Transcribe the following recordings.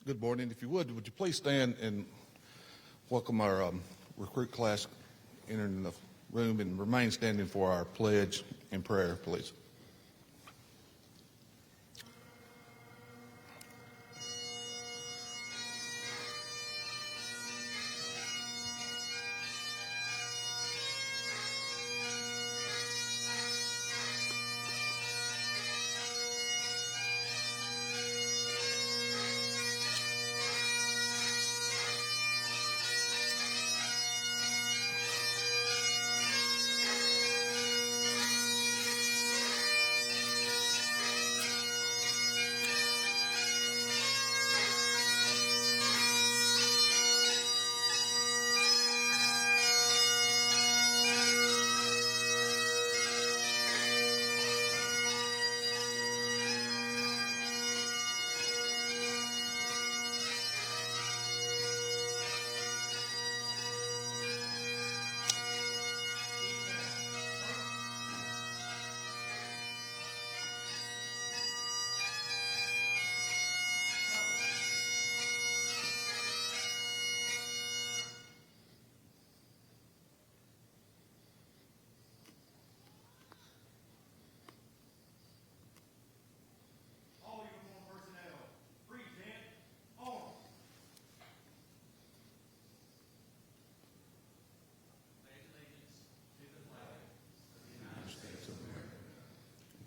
Good morning. If you would you please stand and welcome our recruit class entering the room and remain standing for our pledge and prayer, please.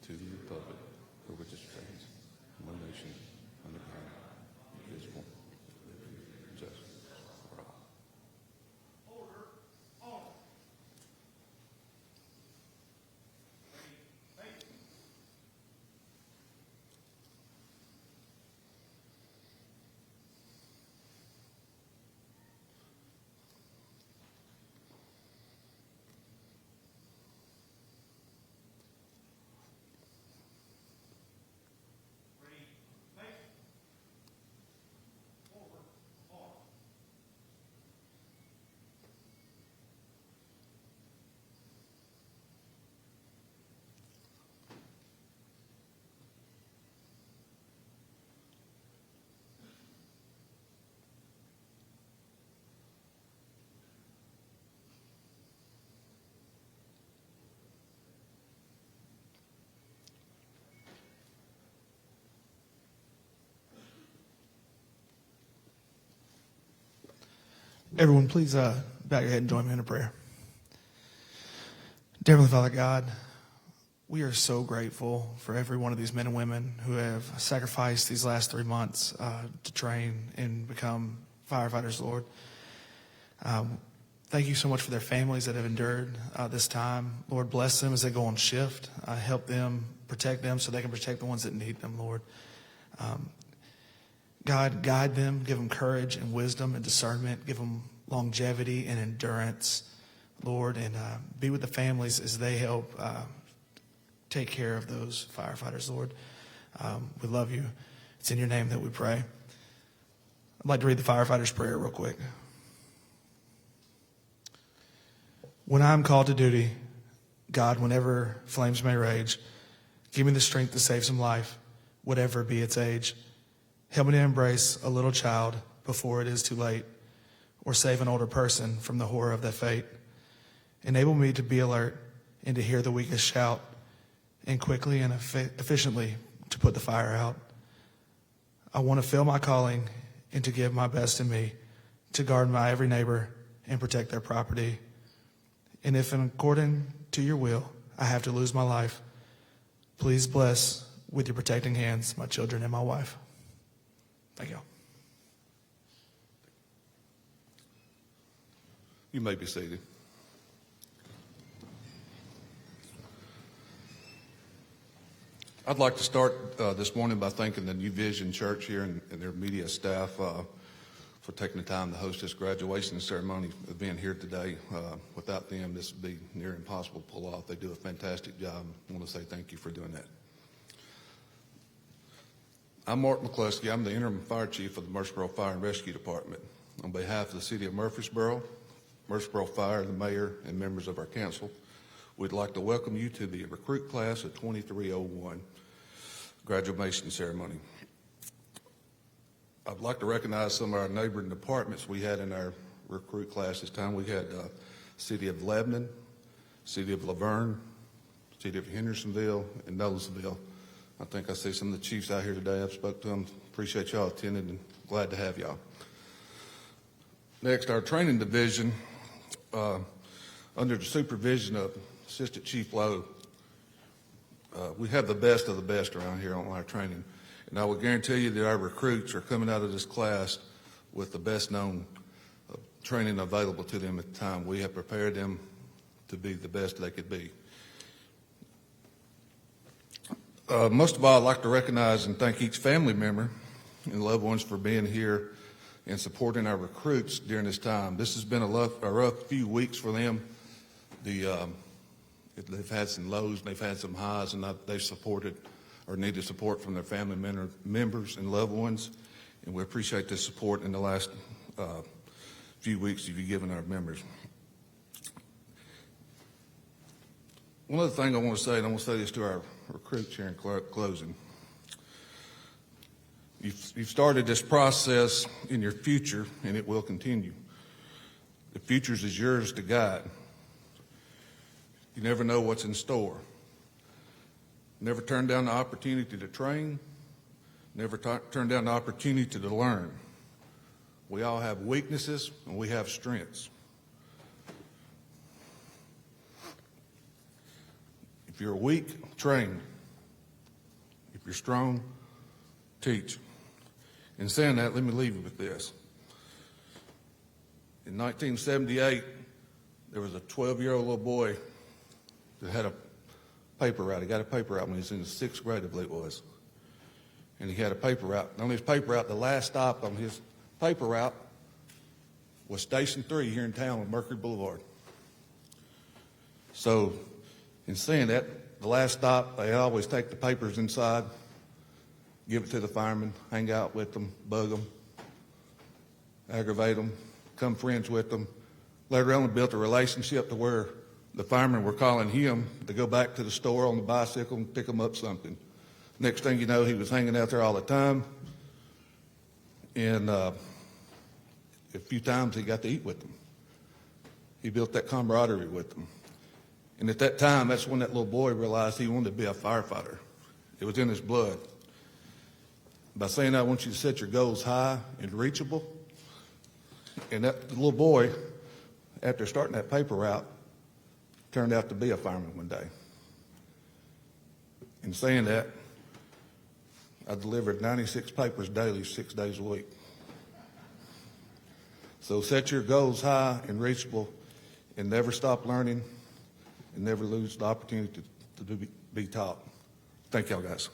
To the republic for which it stands, one nation, under God, indivisible, justice for all. Order, on. Everyone, please bow your head and join me in a prayer. Dear Heavenly Father God, we are so grateful for every one of these men and women who have sacrificed these last 3 months to train and become firefighters, Lord. Thank you so much for their families that have endured this time. Lord, bless them as they go on shift. Help them, protect them so they can protect the ones that need them, Lord. God, guide them, give them courage and wisdom and discernment, give them longevity and endurance, Lord, and be with the families as they help take care of those firefighters, Lord. We love you. It's in your name that we pray. I'd like to read the firefighter's prayer real quick. When I am called to duty, God, whenever flames may rage, give me the strength to save some life, whatever be its age. Help me to embrace a little child before it is too late, or save an older person from the horror of that fate. Enable me to be alert and to hear the weakest shout, and quickly and efficiently to put the fire out. I want to feel my calling and to give my best in me to guard my every neighbor and protect their property. And if in according to your will I have to lose my life, please bless with your protecting hands my children and my wife. Thank you. You may be seated. I'd like to start this morning by thanking the New Vision Church here and their media staff for taking the time to host this graduation ceremony of being here today. Without them, this would be near impossible to pull off. They do a fantastic job. I want to say thank you for doing that. I'm Mark McCluskey. I'm the interim fire chief of the Murfreesboro Fire and Rescue Department. On behalf of the city of Murfreesboro Fire, the mayor, and members of our council, we'd like to welcome you to the recruit class of 2301 graduation ceremony. I'd like to recognize some of our neighboring departments we had in our recruit class this time. We had City of Lebanon, City of Laverne, City of Hendersonville, and Noblesville. I think I see some of the chiefs out here today. I've spoke to them. Appreciate y'all attending and glad to have y'all. Next, our training division, under the supervision of Assistant Chief Lowe, we have the best of the best around here on our training. And I will guarantee you that our recruits are coming out of this class with the best known training available to them at the time. We have prepared them to be the best they could be. Most of all, I'd like to recognize and thank each family member and loved ones for being here and supporting our recruits during this time. This has been a rough few weeks for them. They've had some lows, and they've had some highs, and they've supported or needed support from their family members and loved ones, and we appreciate this support in the last few weeks you've given our members. One other thing I want to say, and I want to say this to our recruits here in closing. You've started this process in your future, and it will continue. The future is yours to guide. You never know what's in store. Never turn down the opportunity to train. Never turn down the opportunity to learn. We all have weaknesses, and we have strengths. If you're weak, train. If you're strong, teach. In saying that, let me leave you with this. In 1978, there was a 12-year-old little boy that had a paper route. He got a paper route when he was in the 6th grade, I believe it was. And he had a paper route. On his paper route, the last stop on his paper route was Station 3 here in town on Mercury Boulevard. So, in saying that, the last stop, they always take the papers inside, give it to the firemen, hang out with them, bug them, aggravate them, become friends with them. Later on, built a relationship to where the firemen were calling him to go back to the store on the bicycle and pick them up something. Next thing you know, he was hanging out there all the time. And a few times he got to eat with them. He built that camaraderie with them. And at that time, that's when that little boy realized he wanted to be a firefighter. It was in his blood. By saying that, I want you to set your goals high and reachable. And that little boy, after starting that paper route, turned out to be a fireman one day. In saying that, I delivered 96 papers daily, 6 days a week. So set your goals high and reachable and never stop learning and never lose the opportunity to be taught. Thank y'all, guys.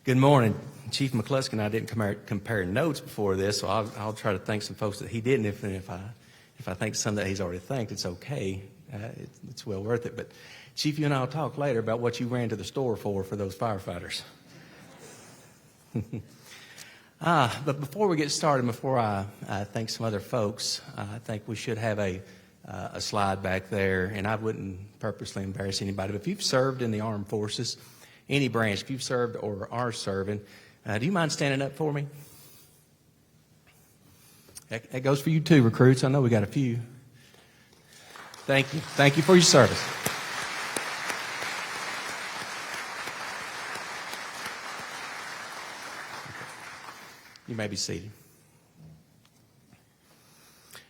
Good morning. Chief McCluskey and I didn't compare notes before this, so I'll try to thank some folks that he didn't. If I think some that he's already thanked, it's okay. It's well worth it. But Chief, you and I will talk later about what you ran to the store for those firefighters. But before we get started, before I thank some other folks, I think we should have a slide back there, and I wouldn't purposely embarrass anybody. But if you've served in the armed forces, any branch, if you've served or are serving, do you mind standing up for me? That goes for you too, recruits. I know we got a few. Thank you. Thank you for your service. You may be seated.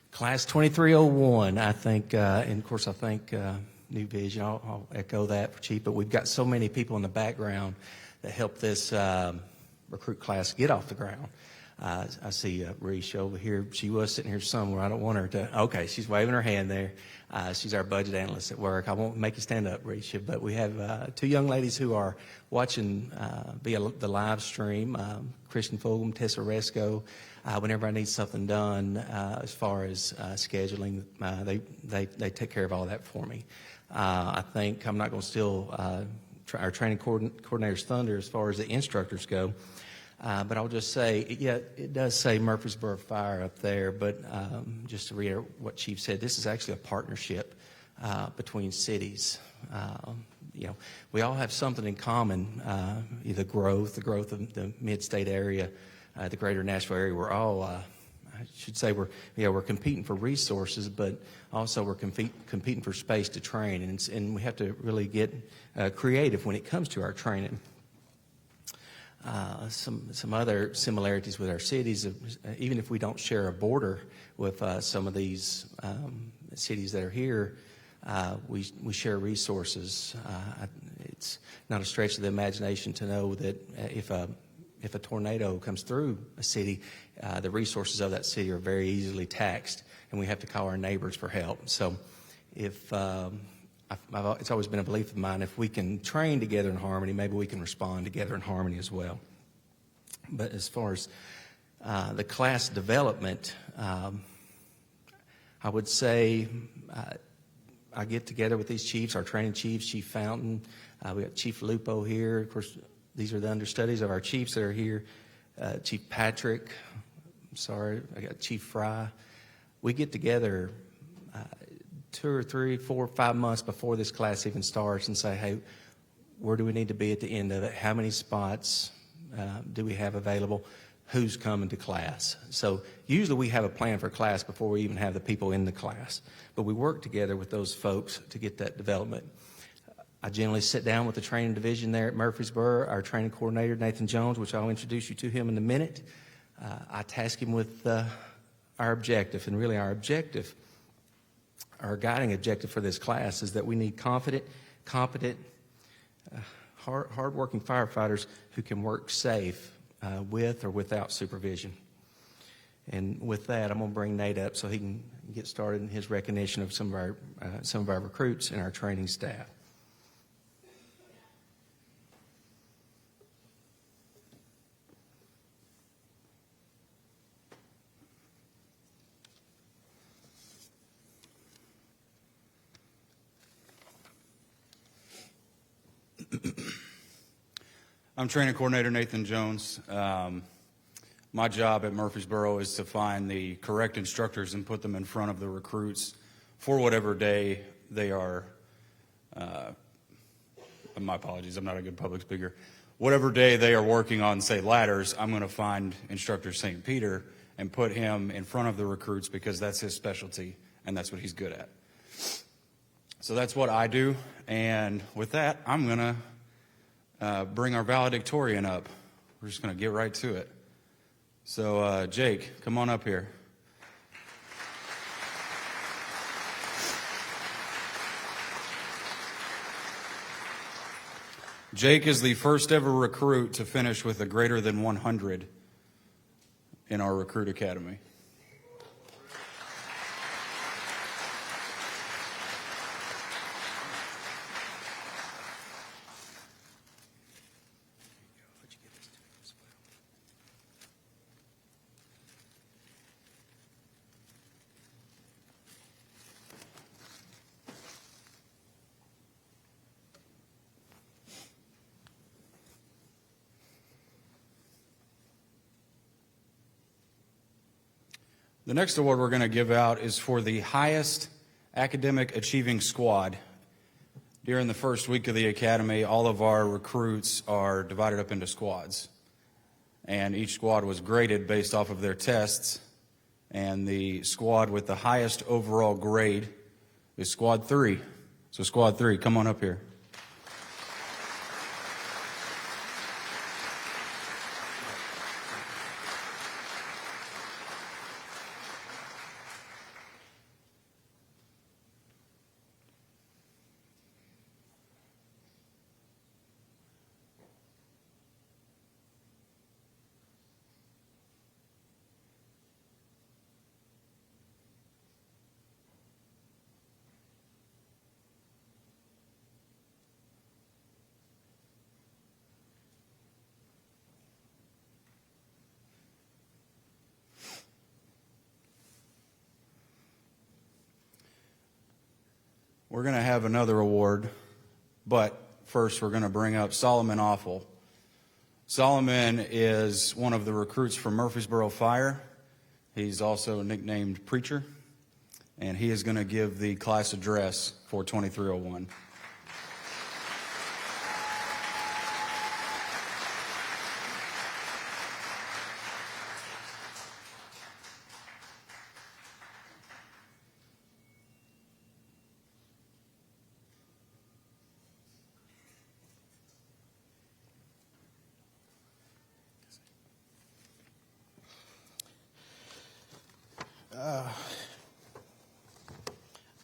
Class 2301, I think, and of course I think New Vision, I'll echo that for Chief, but we've got so many people in the background that help this recruit class get off the ground. I see Reese over here. She was sitting here somewhere. I don't want her to. Okay, she's waving her hand there. She's our budget analyst at work. I won't make you stand up, Reese, but we have two young ladies who are watching via the live stream, Christian Fulgham, Tessa Resco. Whenever I need something done as far as scheduling, they take care of all that for me. I think I'm not going to steal our training coordinator's thunder as far as the instructors go. But I'll just say, yeah, it does say Murfreesboro Fire up there, but just to reiterate what Chief said, this is actually a partnership between cities. We all have something in common, the growth of the mid-state area, the greater Nashville area. We're all, I should say, we're competing for resources, but also we're competing for space to train, and we have to really get creative when it comes to our training. Some other similarities with our cities, even if we don't share a border with some of these cities that are here, we share resources. It's not a stretch of the imagination to know that if a tornado comes through a city, the resources of that city are very easily taxed, and we have to call our neighbors for help. So if it's always been a belief of mine, if we can train together in harmony, maybe we can respond together in harmony as well. But as far as the class development, I would say I get together with these chiefs, our training chiefs, Chief Fountain. We got Chief Lupo here. Of course, these are the understudies of our chiefs that are here. Chief Patrick, I got Chief Fry. We get together 2 or 3, 4, 5 months before this class even starts and say, hey, where do we need to be at the end of it? How many spots do we have available? Who's coming to class? So usually we have a plan for class before we even have the people in the class. But we work together with those folks to get that development. I generally sit down with the training division there at Murfreesboro, our training coordinator, Nathan Jones, which I'll introduce you to him in a minute. I task him with our objective, and really our guiding objective for this class is that we need confident, competent, hard-working firefighters who can work safe with or without supervision. And with that, I'm going to bring Nate up so he can get started in his recognition of some of our recruits and our training staff. I'm training coordinator Nathan Jones. My job at Murfreesboro is to find the correct instructors and put them in front of the recruits for whatever day they are. My apologies, I'm not a good public speaker. Whatever day they are working on, say, ladders, I'm going to find instructor St. Peter and put him in front of the recruits because that's his specialty and that's what he's good at. So that's what I do. And with that, I'm going to bring our valedictorian up. We're just going to get right to it. So, Jake, come on up here. Jake is the first ever recruit to finish with a greater than 100 in our recruit academy. The next award we're going to give out is for the highest academic achieving squad. During the first week of the academy, all of our recruits are divided up into squads. And each squad was graded based off of their tests. And the squad with the highest overall grade is Squad 3. So Squad 3, come on up here. We're going to have another award, but first we're going to bring up Solomon Awful. Solomon is one of the recruits from Murfreesboro Fire. He's also nicknamed Preacher, and he is going to give the class address for 2301.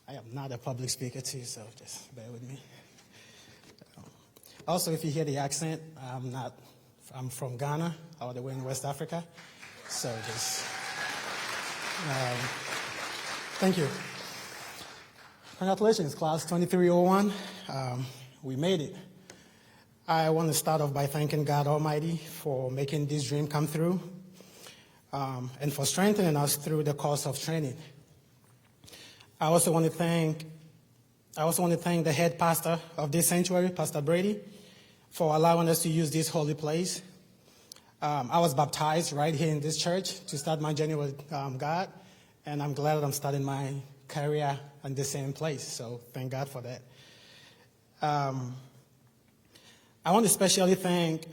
I am not a public speaker too, so just bear with me. Also, if you hear the accent, I'm from Ghana, all the way in West Africa. So just, thank you. Congratulations, class 2301. We made it. I want to start off by thanking God Almighty for making this dream come through, and for strengthening us through the course of training. I also want to thank the head pastor of this sanctuary, Pastor Brady, for allowing us to use this holy place. I was baptized right here in this church to start my journey with God, and I'm glad that I'm starting my career in the same place. So thank God for that. I want to especially thank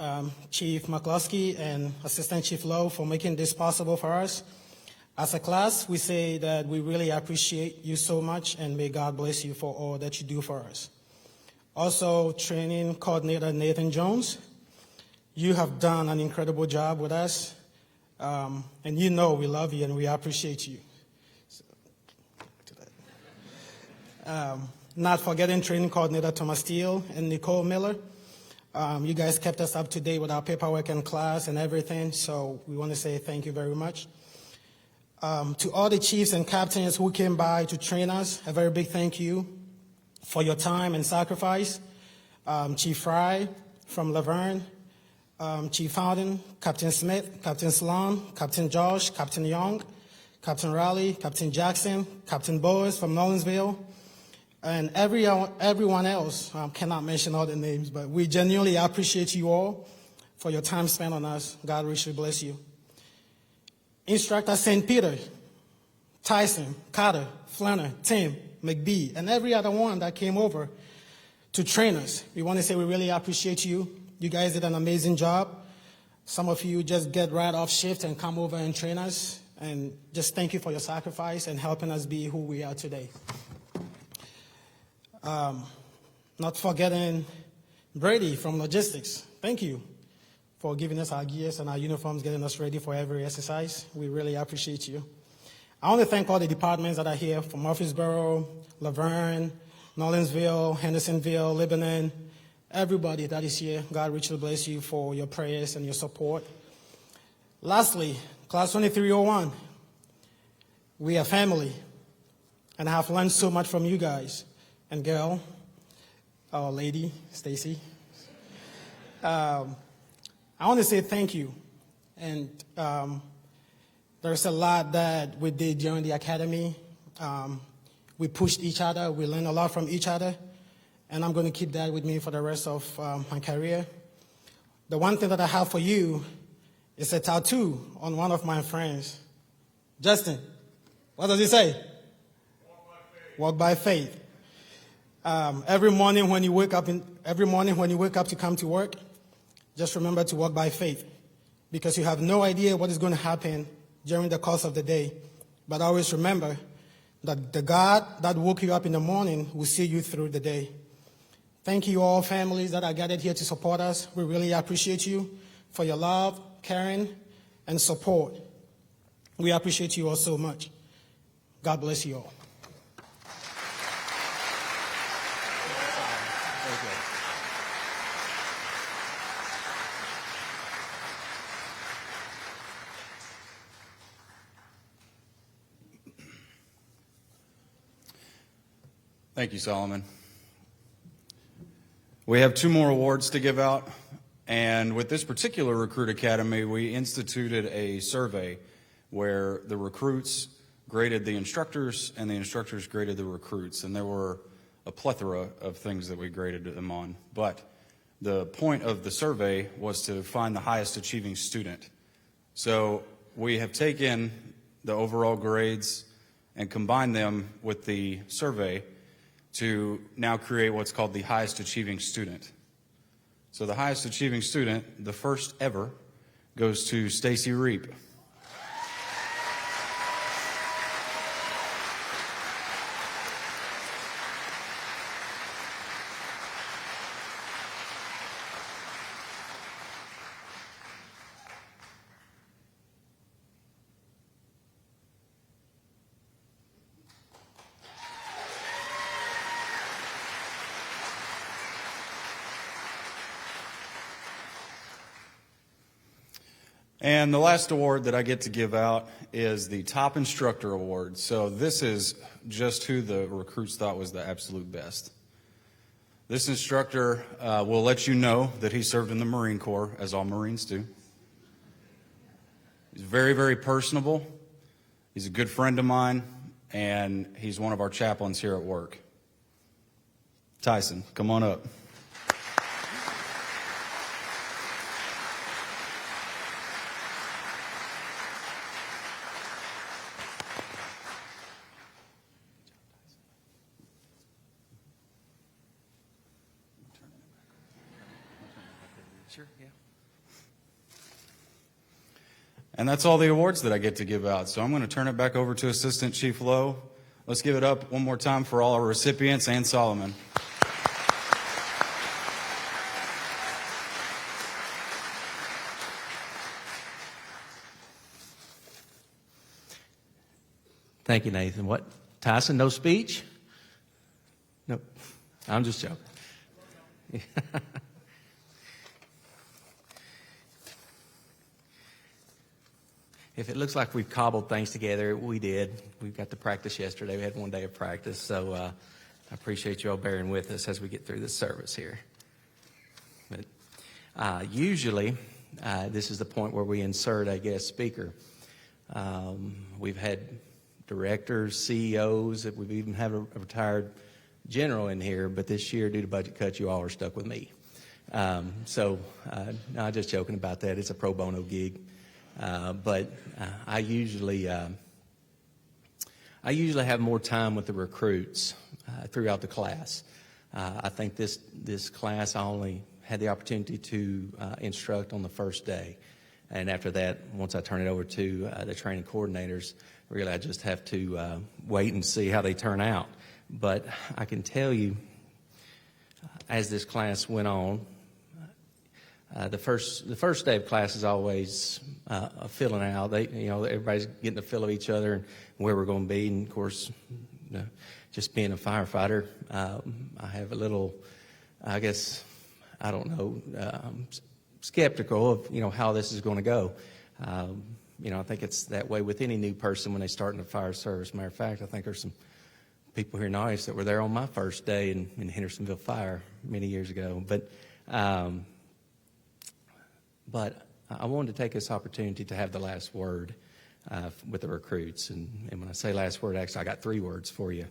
Chief McCluskey and Assistant Chief Lowe for making this possible for us. As a class, we say that we really appreciate you so much, and may God bless you for all that you do for us. Also, Training Coordinator Nathan Jones, you have done an incredible job with us, and you know we love you and we appreciate you. Not forgetting Training Coordinator Thomas Steele and Nicole Miller. You guys kept us up to date with our paperwork and class and everything, so we want to say thank you very much. To all the chiefs and captains who came by to train us, a very big thank you for your time and sacrifice. Chief Fry from Laverne, Chief Howden, Captain Smith, Captain Sloan, Captain Josh, Captain Young, Captain Raleigh, Captain Jackson, Captain Boas from Nolensville, and everyone else. Cannot mention all the names, but we genuinely appreciate you all for your time spent on us. God richly bless you. Instructor St. Peter, Tyson, Carter, Flanner, Tim, McBee, and every other one that came over to train us. We want to say we really appreciate you. You guys did an amazing job. Some of you just get right off shift and come over and train us. And just thank you for your sacrifice and helping us be who we are today. Not forgetting Brady from Logistics. Thank you for giving us our gears and our uniforms, getting us ready for every exercise. We really appreciate you. I want to thank all the departments that are here from Murfreesboro, Laverne, Nolensville, Hendersonville, Lebanon, everybody that is here. God richly bless you for your prayers and your support. Lastly, Class 2301, we are family, and I have learned so much from you guys. And girl, our lady, Stacy, I want to say thank you. And there's a lot that we did during the academy. We pushed each other. We learned a lot from each other. And I'm going to keep that with me for the rest of my career. The one thing that I have for you is a tattoo on one of my friends. Justin, what does it say? Walk by faith. Every morning when you wake up to come to work, just remember to walk by faith, because you have no idea what is going to happen during the course of the day. But always remember that the God that woke you up in the morning will see you through the day. Thank you all families that are gathered here to support us. We really appreciate you for your love, caring, and support. We appreciate you all so much. God bless you all. Thank you, Solomon. We have 2 more awards to give out, and with this particular Recruit Academy, we instituted a survey where the recruits graded the instructors and the instructors graded the recruits, and there were a plethora of things that we graded them on. But the point of the survey was to find the highest achieving student. So we have taken the overall grades and combined them with the survey to now create what's called the highest achieving student. So the highest achieving student, the first ever, goes to Stacy Reap. And the last award that I get to give out is the Top Instructor Award. So this is just who the recruits thought was the absolute best. This instructor will let you know that he served in the Marine Corps, as all Marines do. He's very, very personable. He's a good friend of mine, and he's one of our chaplains here at work. Tyson, come on up. Sure, yeah. And that's all the awards that I get to give out. So I'm going to turn it back over to Assistant Chief Lowe. Let's give it up one more time for all our recipients and Solomon. Thank you, Nathan. What? Tyson, no speech? No, I'm just joking. If it looks like we've cobbled things together, we did. We got to practice yesterday. We had one day of practice, so I appreciate you all bearing with us as we get through this service here. But usually, this is the point where we insert a guest speaker. We've had directors, CEOs, we've even had a retired general in here, but this year, due to budget cuts, you all are stuck with me. So, no, just joking about that. It's a pro bono gig. But I usually have more time with the recruits throughout the class. I think this class I only had the opportunity to instruct on the first day, and after that, once I turn it over to the training coordinators, really I just have to wait and see how they turn out. But I can tell you, as this class went on, the first day of class is always filling out. Everybody's getting a feel of each other and where we're going to be. And of course, just being a firefighter, I have a little, I guess, I don't know, skeptical of how this is going to go. I think it's that way with any new person when they start in the fire service. Matter of fact, I think there's some people here in the audience that were there on my first day in Hendersonville Fire many years ago. But I wanted to take this opportunity to have the last word with the recruits. And when I say last word, actually, I got 3 words for you.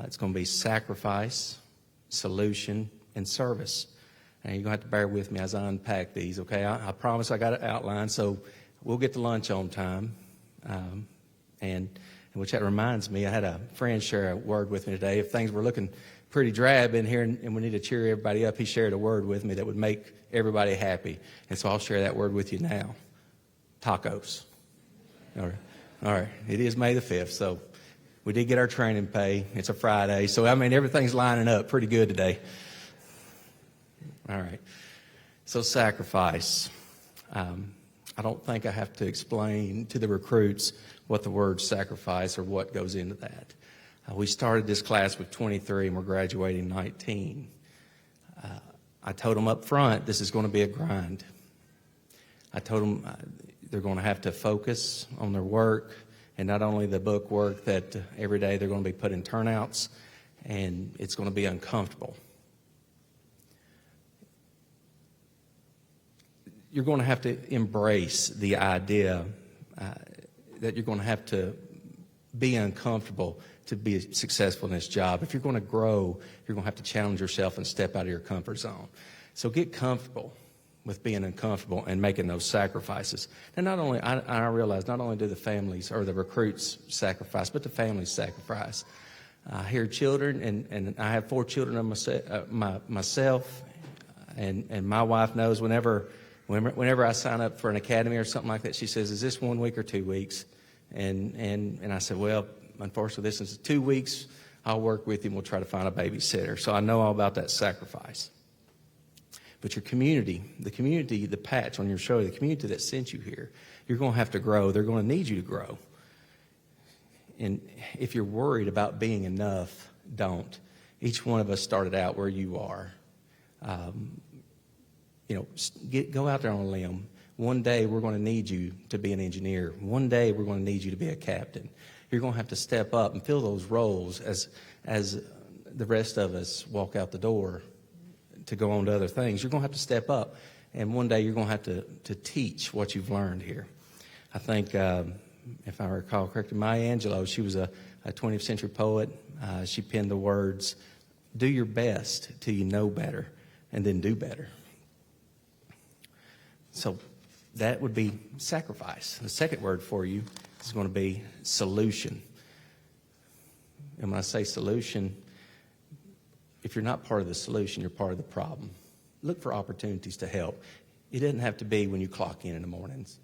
It's going to be sacrifice, solution, and service. And you're going to have to bear with me as I unpack these, okay? I promise I got it outlined, so we'll get to lunch on time. And which that reminds me, I had a friend share a word with me today. If things were looking pretty drab in here and we need to cheer everybody up, he shared a word with me that would make everybody happy. And so I'll share that word with you now. Tacos. All right. It is May the 5th, so we did get our training pay. It's a Friday, so everything's lining up pretty good today. All right. So sacrifice. I don't think I have to explain to the recruits what the word sacrifice or what goes into that. We started this class with 23 and we're graduating 19. I told them up front, this is going to be a grind. I told them they're going to have to focus on their work, and not only the book work, that every day they're going to be put in turnouts, and it's going to be uncomfortable. You're going to have to embrace the idea that you're going to have to be uncomfortable to be successful in this job. If you're going to grow, you're going to have to challenge yourself and step out of your comfort zone. So get comfortable with being uncomfortable and making those sacrifices. And not only, I realize, not only do the families or the recruits sacrifice, but the families sacrifice. I hear children, and I have 4 children of myself, and my wife knows whenever I sign up for an academy or something like that, she says, "Is this 1 week or 2 weeks?" And I said, "Well, unfortunately, this is 2 weeks. I'll work with you, and we'll try to find a babysitter." So I know all about that sacrifice. But your community, the patch on your shoulder, the community that sent you here, you're going to have to grow. They're going to need you to grow. And if you're worried about being enough, don't. Each one of us started out where you are. Go out there on a limb. One day we're going to need you to be an engineer. One day we're going to need you to be a captain. You're going to have to step up and fill those roles as the rest of us walk out the door to go on to other things. You're going to have to step up, and one day you're going to have to teach what you've learned here. I think, if I recall correctly, Maya Angelou, she was a 20th century poet. She penned the words, "Do your best till you know better, and then do better." So that would be sacrifice. The second word for you is going to be solution. And when I say solution, if you're not part of the solution, you're part of the problem. Look for opportunities to help. It doesn't have to be when you clock in the mornings,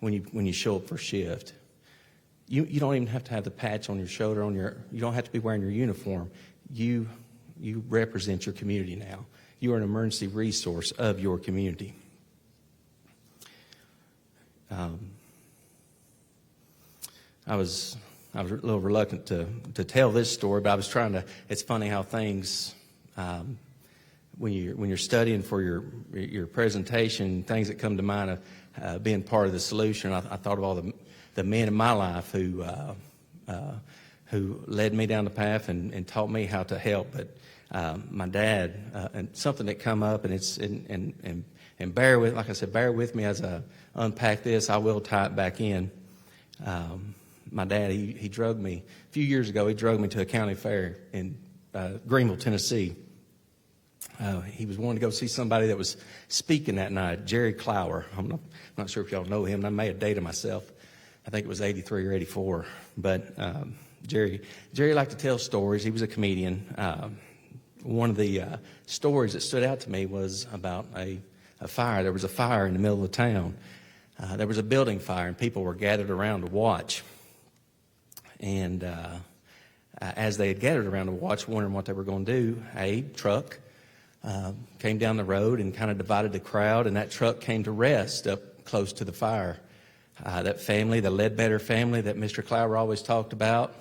when you show up for shift. You don't even have to have the patch on your shoulder, you don't have to be wearing your uniform. You represent your community now. You are an emergency resource of your community. I was a little reluctant to tell this story, but I was trying to. It's funny how things, when you're studying for your presentation, things that come to mind of being part of the solution. I thought of all the men in my life who led me down the path and taught me how to help. But my dad, and something that come up, and bear with, like I said, bear with me as I unpack this. I will tie it back in. My dad, he drugged me a few years ago. He drugged me to a county fair in Greenville, Tennessee. He was wanting to go see somebody that was speaking that night, Jerry Clower. I'm not sure if y'all know him. I may have dated myself. I think it was 83 or 84. But Jerry liked to tell stories. He was a comedian. One of the stories that stood out to me was about a fire. There was a fire in the middle of the town. There was a building fire, and people were gathered around to watch. And as they had gathered around to watch, wondering what they were going to do, a truck came down the road and kind of divided the crowd, and that truck came to rest up close to the fire. That family, the Ledbetter family that Mr. Clower always talked about,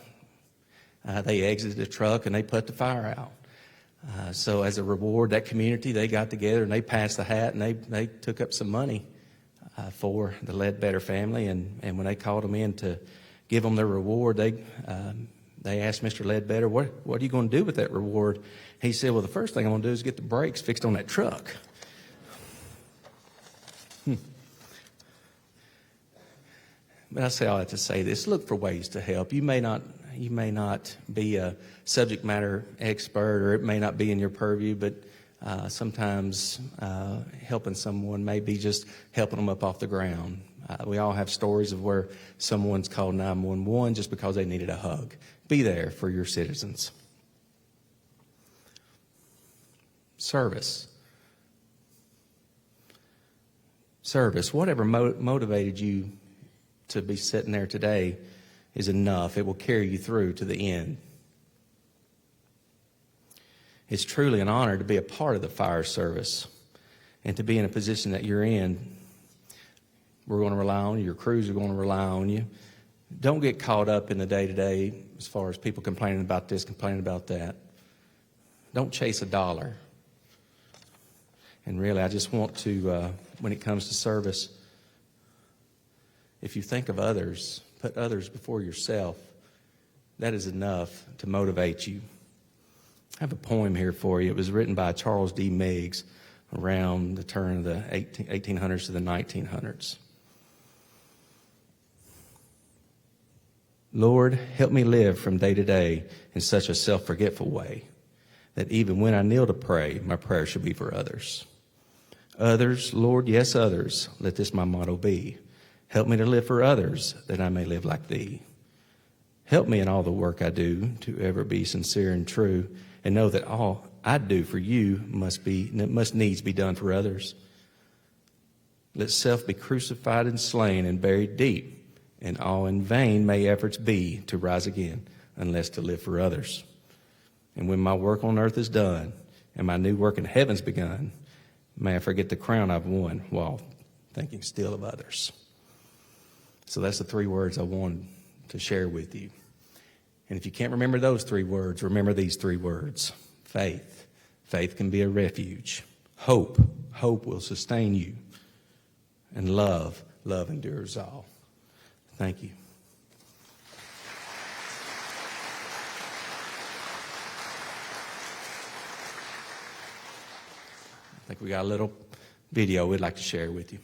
they exited the truck and they put the fire out. So as a reward, that community, they got together and they passed the hat, and they took up some money for the Ledbetter family. And when they called them in to give them their reward, they asked Mr. Ledbetter, what are you going to do with that reward? He said, well, the first thing I'm going to do is get the brakes fixed on that truck. But I say all that to say this: look for ways to help. You may not be a subject matter expert, or it may not be in your purview, but sometimes helping someone may be just helping them up off the ground. We all have stories of where someone's called 911 just because they needed a hug. Be there for your citizens. Service. Whatever motivated you to be sitting there today is enough. It will carry you through to the end. It's truly an honor to be a part of the fire service and to be in a position that you're in. We're going to rely on you. Your crews are going to rely on you. Don't get caught up in the day-to-day as far as people complaining about this, complaining about that. Don't chase a dollar. And really, I just want to, when it comes to service, if you think of others, put others before yourself, that is enough to motivate you. I have a poem here for you. It was written by Charles D. Meigs around the turn of the 1800s to the 1900s. Lord, help me live from day to day in such a self-forgetful way that even when I kneel to pray, my prayer should be for others. Others, Lord, yes, others, let this my motto be. Help me to live for others that I may live like thee. Help me in all the work I do to ever be sincere and true, and know that all I do for you must needs be done for others. Let self be crucified and slain and buried deep, and all in vain may efforts be to rise again, unless to live for others. And when my work on earth is done, and my new work in heaven's begun, may I forget the crown I've won while thinking still of others. So that's the 3 words I wanted to share with you. And if you can't remember those 3 words, remember these 3 words. Faith. Faith can be a refuge. Hope. Hope will sustain you. And love. Love endures all. Thank you. I think we got a little video we'd like to share with you.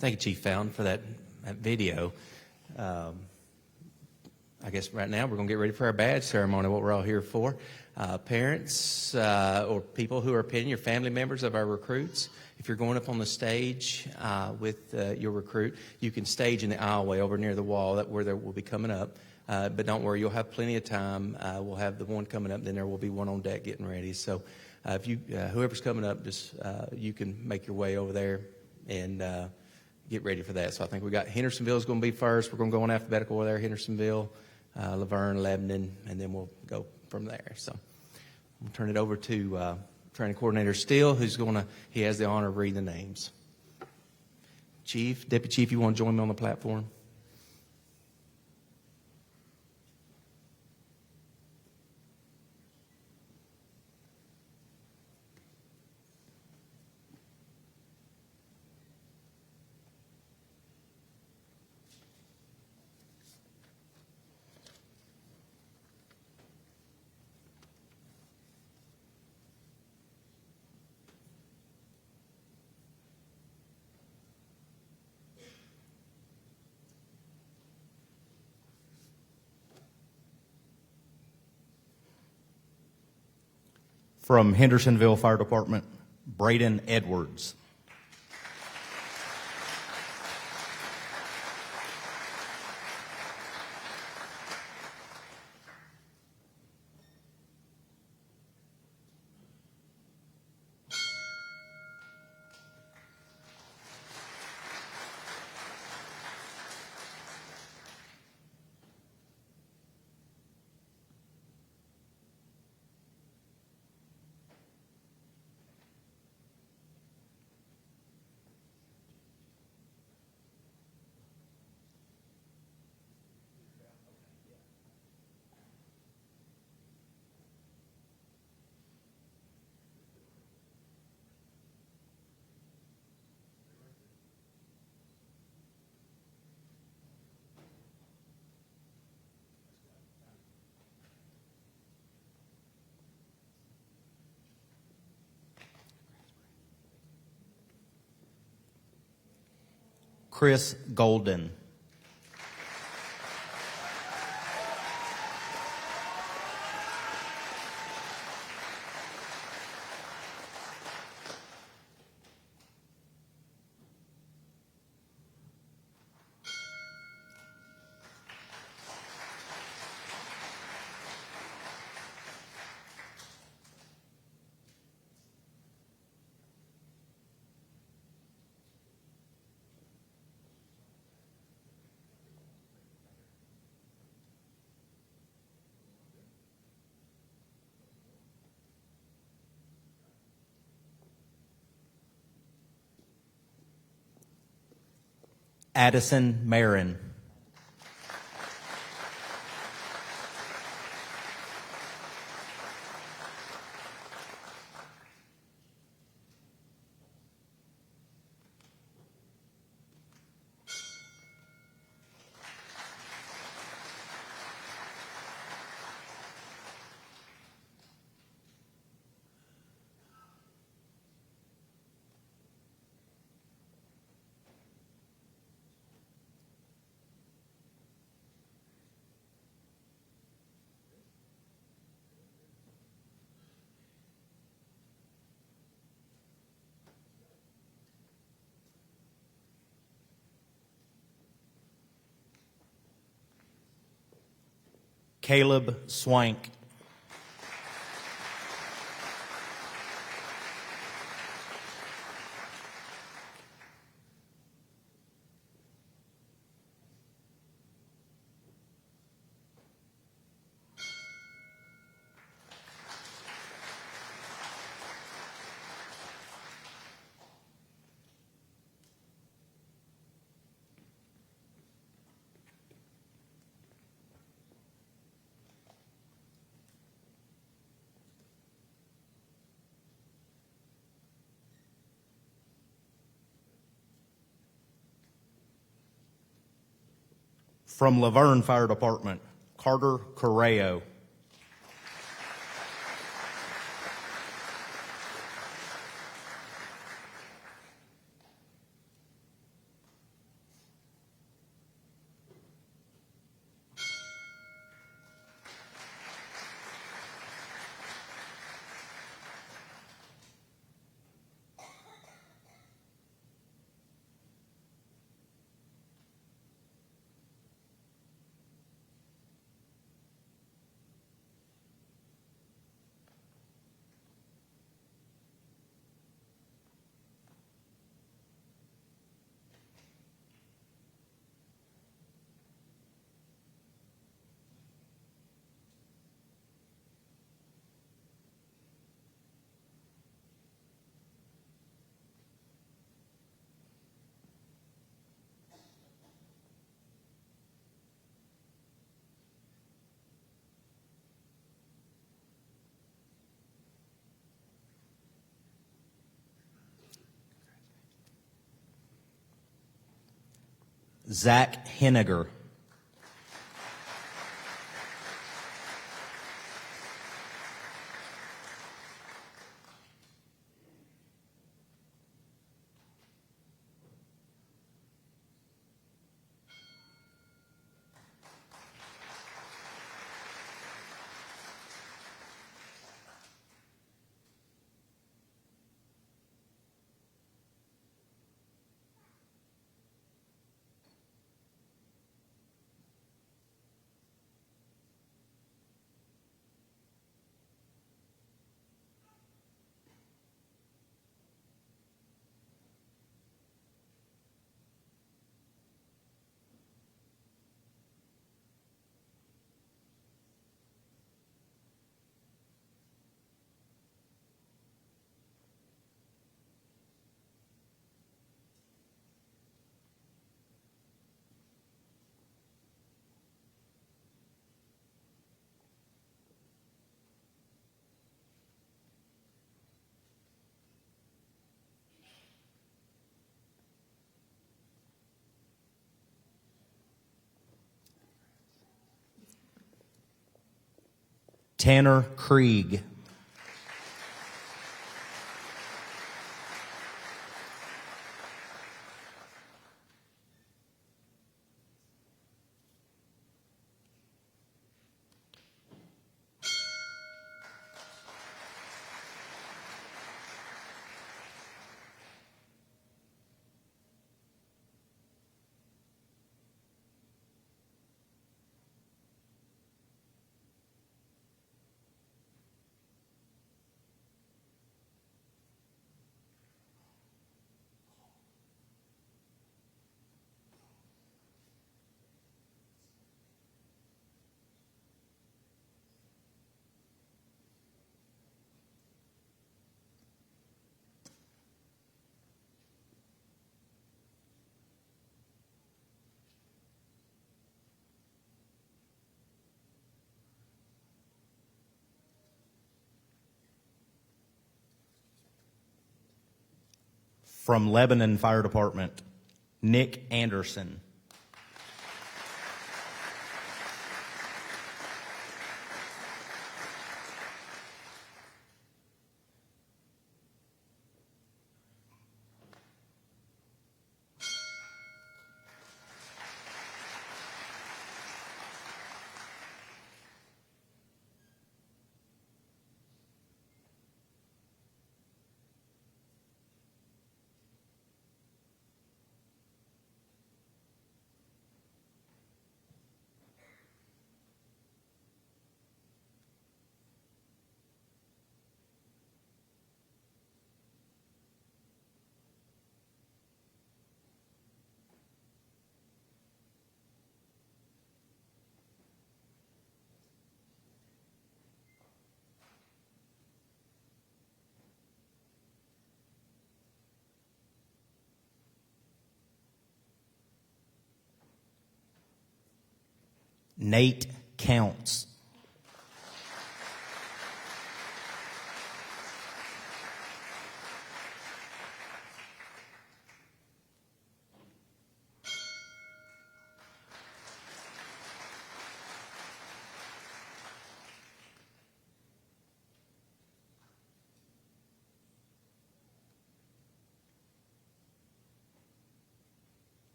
Thank you, Chief Fountain, for that video. I guess right now we're going to get ready for our badge ceremony, what we're all here for. Parents or people who are pitting, your family members of our recruits, if you're going up on the stage with your recruit, you can stage in the aisleway over near the wall where they will be coming up. But don't worry, you'll have plenty of time. We'll have the one coming up, then there will be one on deck getting ready. So if you, whoever's coming up, just you can make your way over there and get ready for that. So I think we got Hendersonville is going to be first. We're going to go in alphabetical over there, Hendersonville, Laverne, Lebanon, and then we'll go from there. So we'll turn it over to Training Coordinator Steele, he has the honor of reading the names. Chief, Deputy Chief, you want to join me on the platform? From Hendersonville Fire Department, Braden Edwards. Chris Golden. Addison Marin. Caleb Swank. From Laverne Fire Department, Carter Correo. Zach Henniger. Tanner Krieg. From Lebanon Fire Department, Nick Anderson. Nate Counts.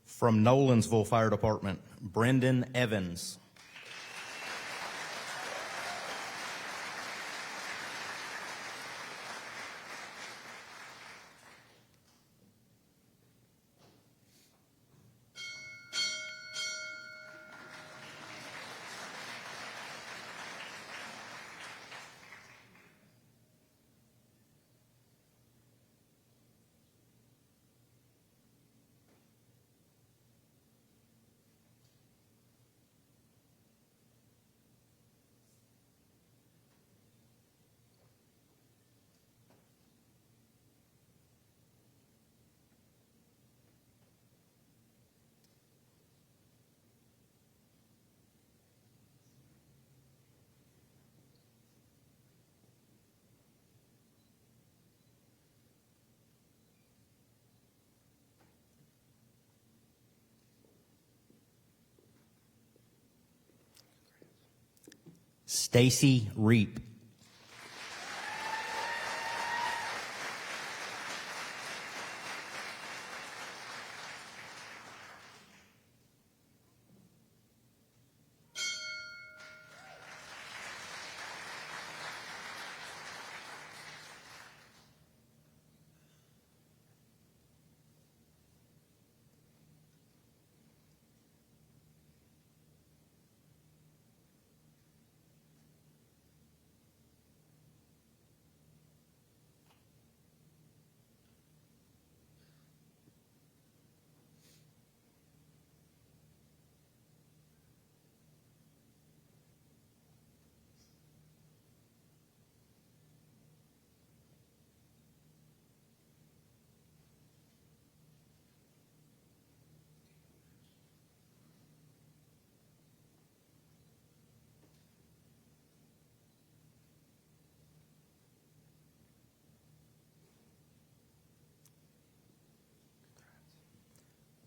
From Nolensville Fire Department, Brendan Evans. Stacy Reap.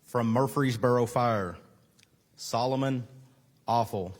From Murfreesboro Fire, Solomon Awful.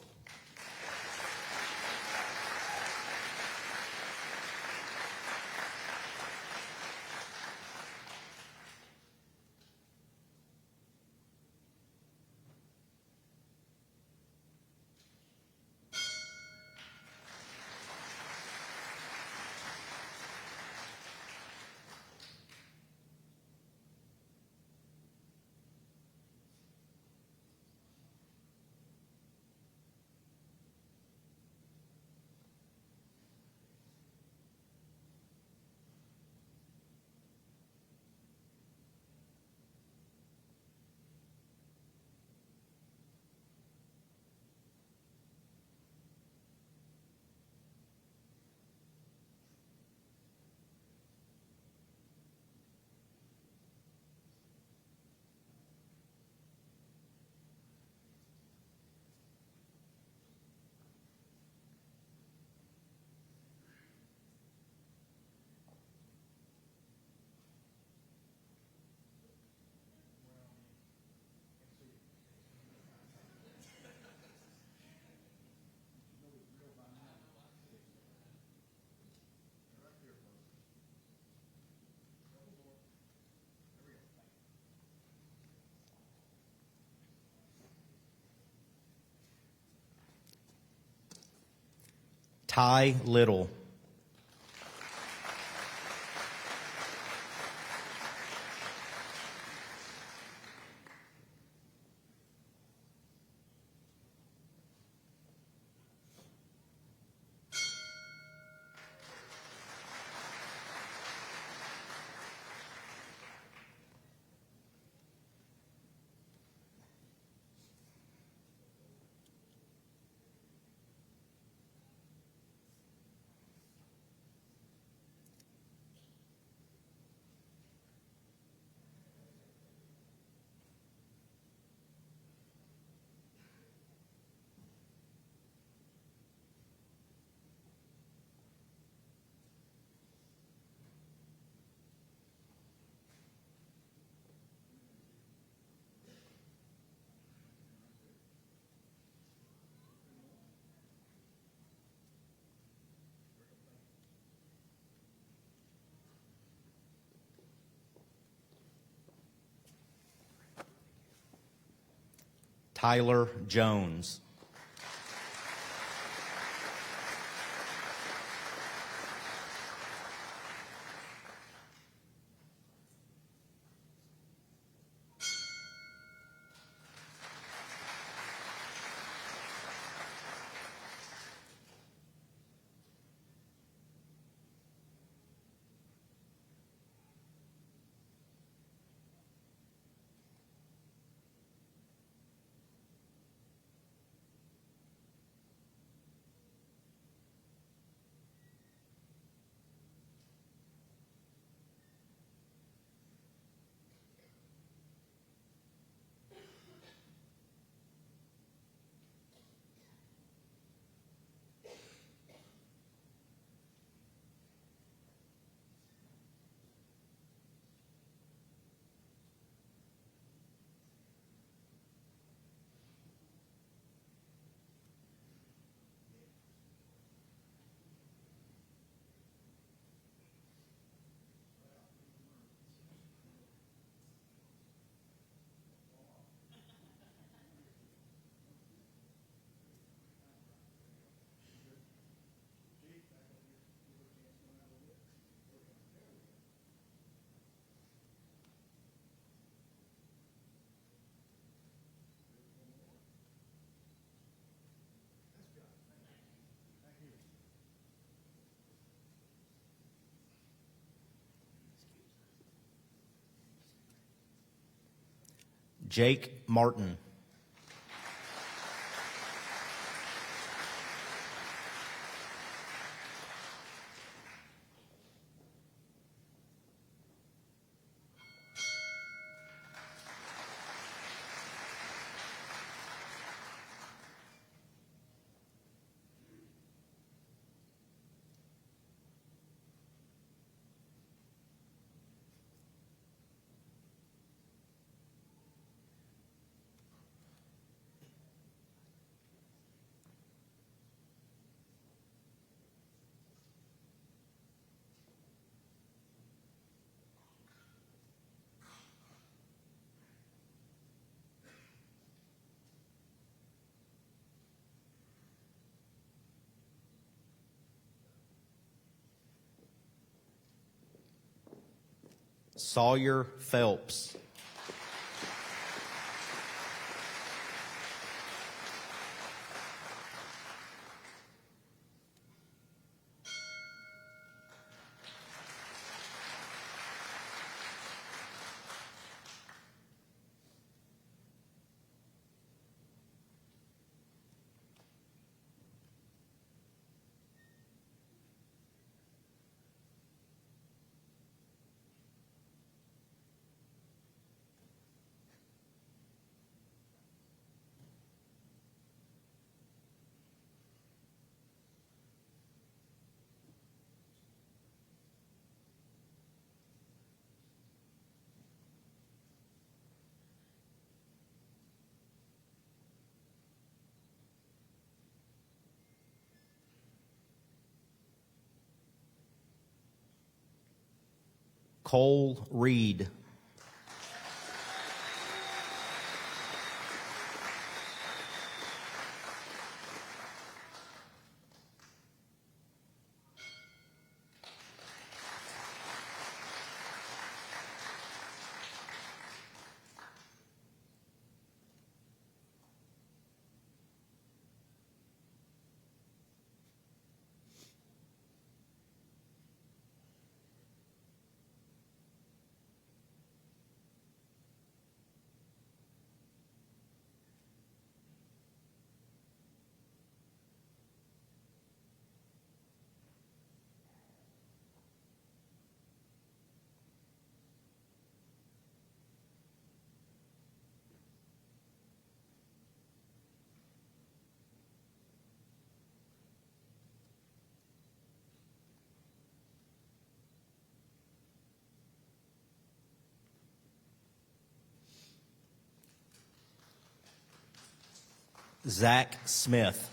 Ty Little. Tyler Jones. Jake Martin. Sawyer Phelps. Cole Reed. Zach Smith.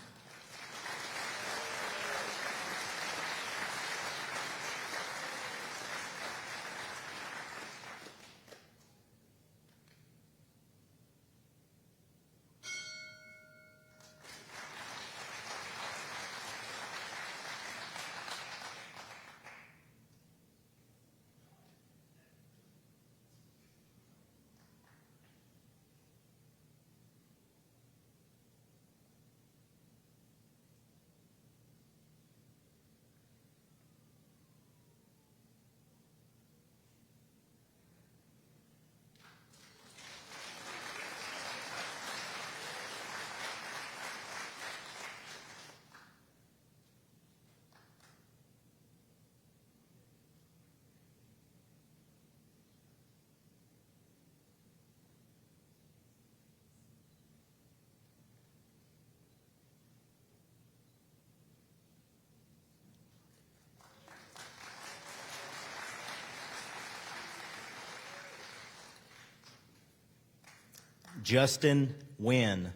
Justin Wynn.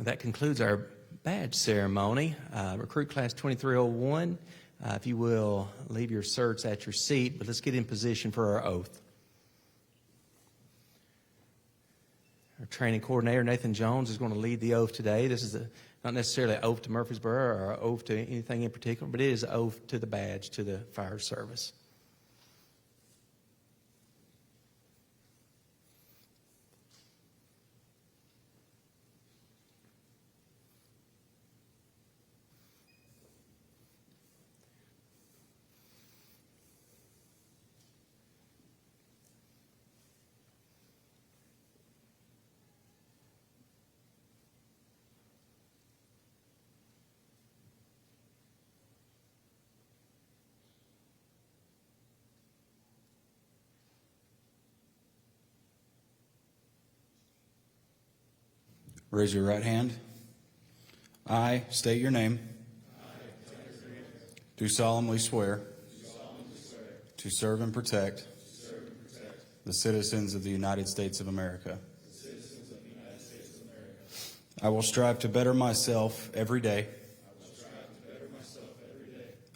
That concludes our badge ceremony. Recruit Class 2301, if you will leave your certs at your seat, but let's get in position for our oath. Our training coordinator, Nathan Jones, is going to lead the oath today. This is not necessarily an oath to Murfreesboro or an oath to anything in particular, but it is an oath to the badge, to the fire service. Raise your right hand. I state your name. Do solemnly swear to serve and protect the citizens of the United States of America. I will strive to better myself every day.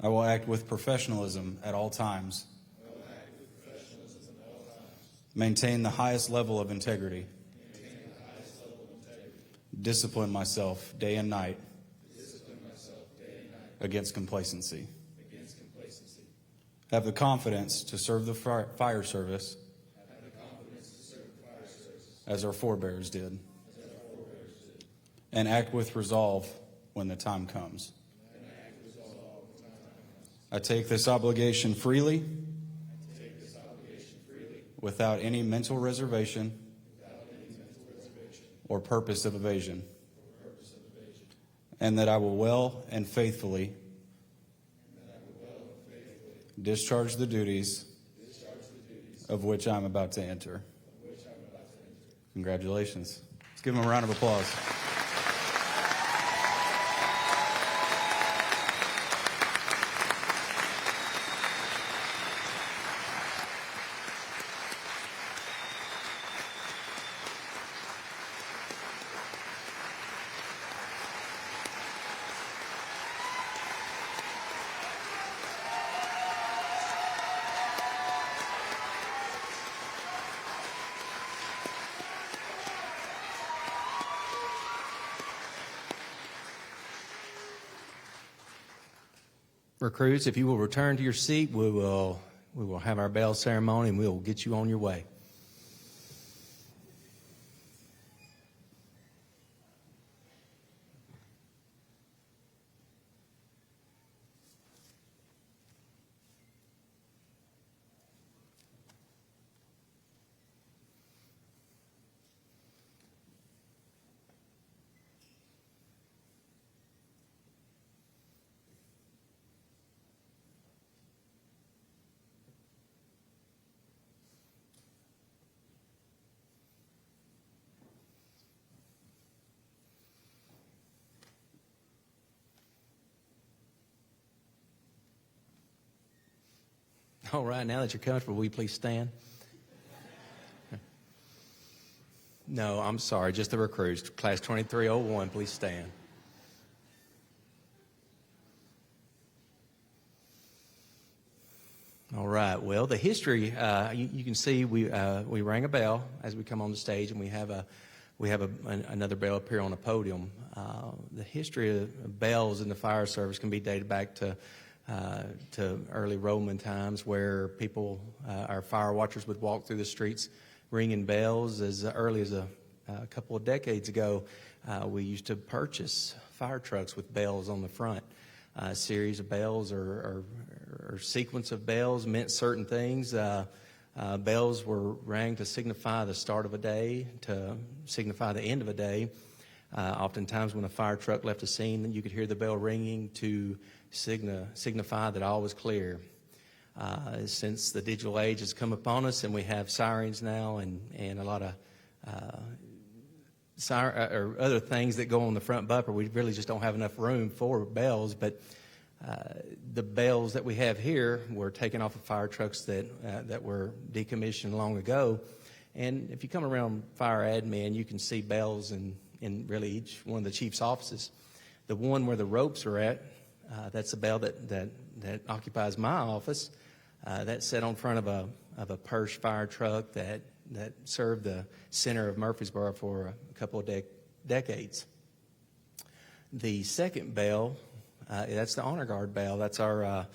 I will act with professionalism at all times. Maintain the highest level of integrity. Discipline myself day and night against complacency. Have the confidence to serve the fire service as our forebears did. And act with resolve when the time comes. I take this obligation freely, without any mental reservation or purpose of evasion, and that I will well and faithfully discharge the duties of which I am about to enter. Congratulations. Let's give them a round of applause. Recruits, if you will return to your seat, we will have our bell ceremony and we will get you on your way. All right, now that you're comfortable, will you please stand? No, I'm sorry, just the recruits. Class 2301, please stand. All right, well, the history, you can see we rang a bell as we come on the stage, and we have another bell up here on the podium. The history of bells in the fire service can be dated back to early Roman times, where people, our fire watchers, would walk through the streets ringing bells. As early as a couple of decades ago, we used to purchase fire trucks with bells on the front. A series of bells or sequence of bells meant certain things. Bells were rang to signify the start of a day, to signify the end of a day. Oftentimes when a fire truck left a scene, you could hear the bell ringing to signify that all was clear. Since the digital age has come upon us and we have sirens now and a lot of or other things that go on the front bumper, we really just don't have enough room for bells. But the bells that we have here were taken off of fire trucks that were decommissioned long ago. And if you come around fire admin, you can see bells and in really each one of the chief's offices. The one where the ropes are at, that's the bell that occupies my office. That's set on front of a Persh fire truck that served the center of Murfreesboro for a couple of decades. The second bell, that's the Honor Guard bell. That's our,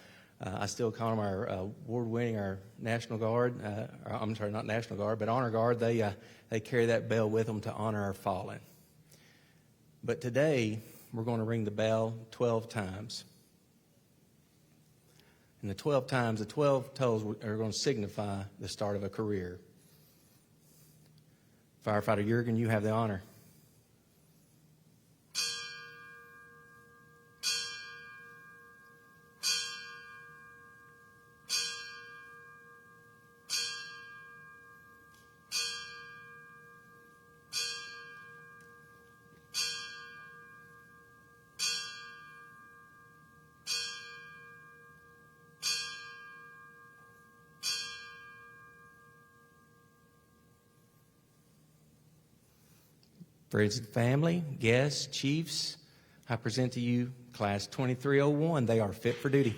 I still call them our award-winning, our National Guard. I'm sorry, not National Guard, but Honor Guard. They carry that bell with them to honor our fallen. But today, we're going to ring the bell 12 times. And the 12 times, the 12 tolls are going to signify the start of a career. Firefighter Jurgen, you have the honor. Friends and family, guests, chiefs, I present to you Class 2301. They are fit for duty.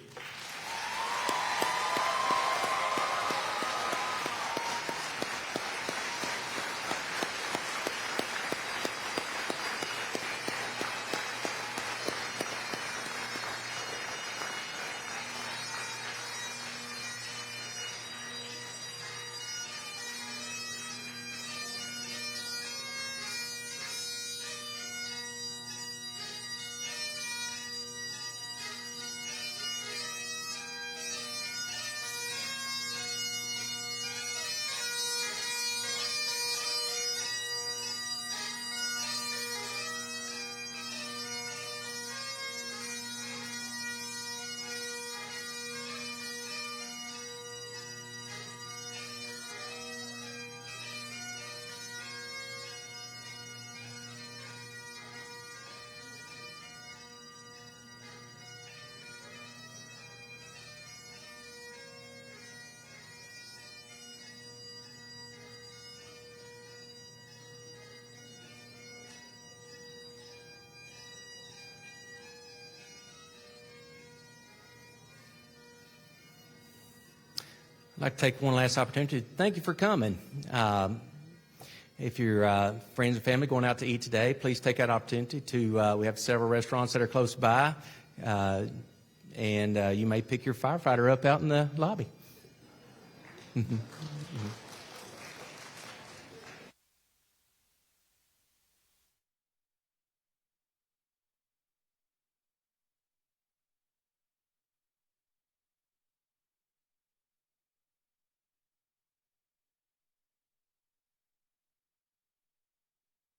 I'd like to take one last opportunity to thank you for coming. If you're friends and family going out to eat today, please take that opportunity to, we have several restaurants that are close by, and you may pick your firefighter up out in the lobby.